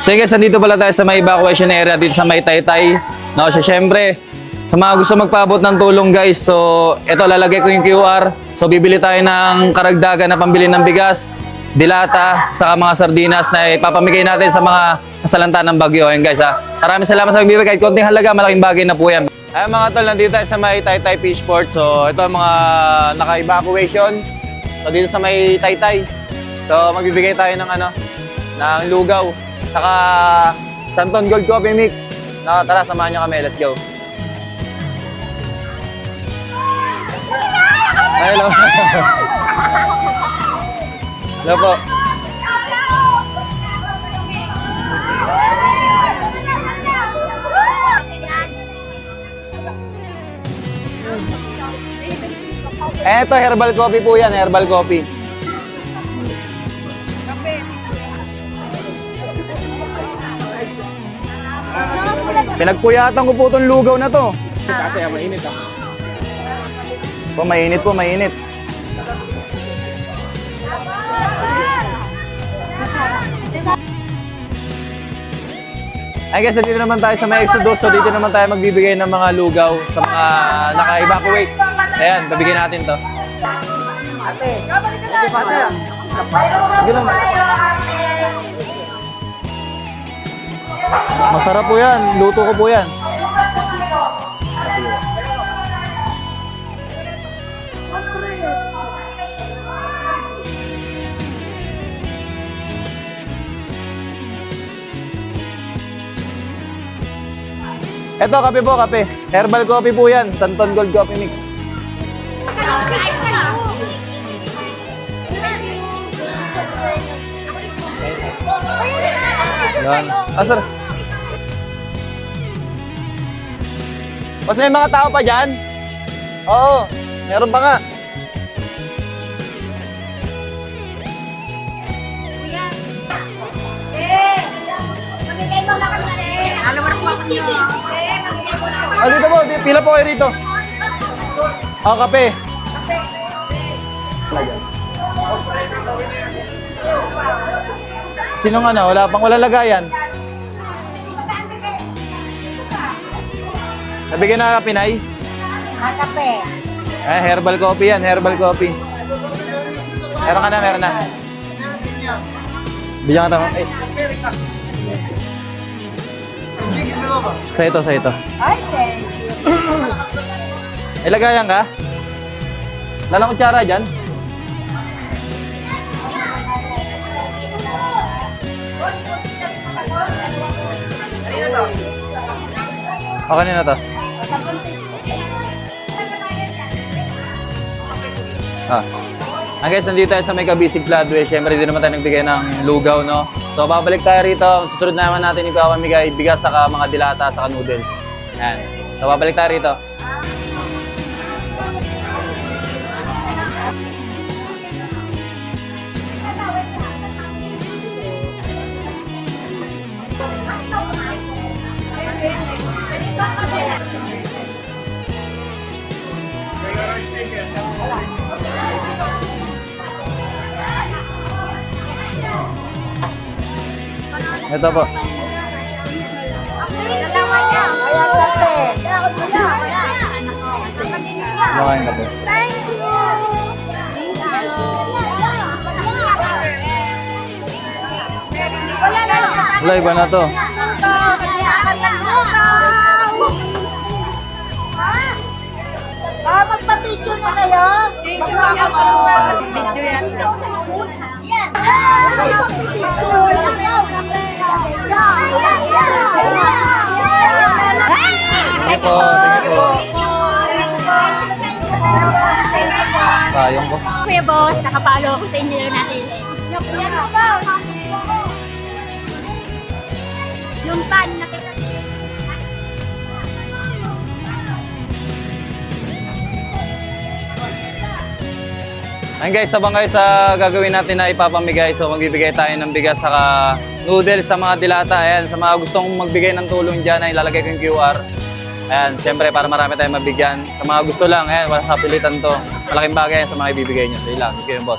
So guys, nandito pala tayo sa may evacuation area dito sa may Taytay. No, so syempre, sa mga gusto magpaabot ng tulong guys, so ito lalagay ko yung QR. So bibili tayo ng karagdagan na pambili ng bigas, dilata, saka mga sardinas na ipapamigay natin sa mga nasalanta ng bagyo. Ayun guys ha. Maraming salamat sa pagbibigay. Kahit konting halaga, malaking bagay na po yan. Ayun mga tol, nandito tayo sa may Taytay Fishport. So ito ang mga naka-evacuation. So dito sa may Taytay. So magbibigay tayo ng ng lugaw. Saka Santon Gold Coffee Mix. No, tara, samahan nyo kami. Let's go. Hello. Hello po. Eto, herbal coffee po yan. Herbal coffee. Pinagpuyatan ko po itong lugaw na to. Kasi mainit ah. Mainit po, mainit. Ay guys, dito naman tayo sa may Exodus. So dito naman tayo magbibigay ng mga lugaw sa mga naka-evacuate. Ayan, babigyan natin to. Ate, hindi pa ate. Masarap po yan. Luto ko po yan. Sige. Eto, kape po, kape. Herbal coffee po yan. Santon Gold Coffee Mix. Yan. Sir. Mas may mga tao pa dyan? Oo, meron pa nga. Dito po, pila po kayo rito. Kape. Sino nga na? Wala lagayan. Nabigyan na kape, Nay? Kape. Herbal coffee yan, herbal coffee. Meron ka na, meron na. Bigyan ka tama. Sa ito. Ay, thank you. Ilagayan ka? Lalang kutsara dyan? Okay na to. Guys, nandito tayo sa may Kabisig Floodway. Siyempre, hindi naman tayo nagbigay ng lugaw, no? So, babalik tayo rito. Susunod naman natin ipapamigay bigas, saka mga dilata, saka noodles. Ayan. So, babalik tayo rito. Ito po. Ayan, kape. Makain ka po. Thank you. Wala na. Wala, iba na to. Magpa-picture na kayo? Picture yan. Thank you po. Sayang ko. Kuya boss, nakapalo ako sa inyo natin. Yung pan, nakita. Ayun guys, sabang guys sa gagawin natin na ipapamigay. So magbibigay tayo ng bigas saka noodles sa mga dilata. Ayan, sa mga gustong magbigay ng tulong dyan ay ilalagay ko yung QR. Ayan, syempre para marami tayong mabigyan. Sa mga gusto lang, ayan, wala sa pilitan to. Malaking bagay sa mga ibibigay nyo. So ilang, gusto yung boss.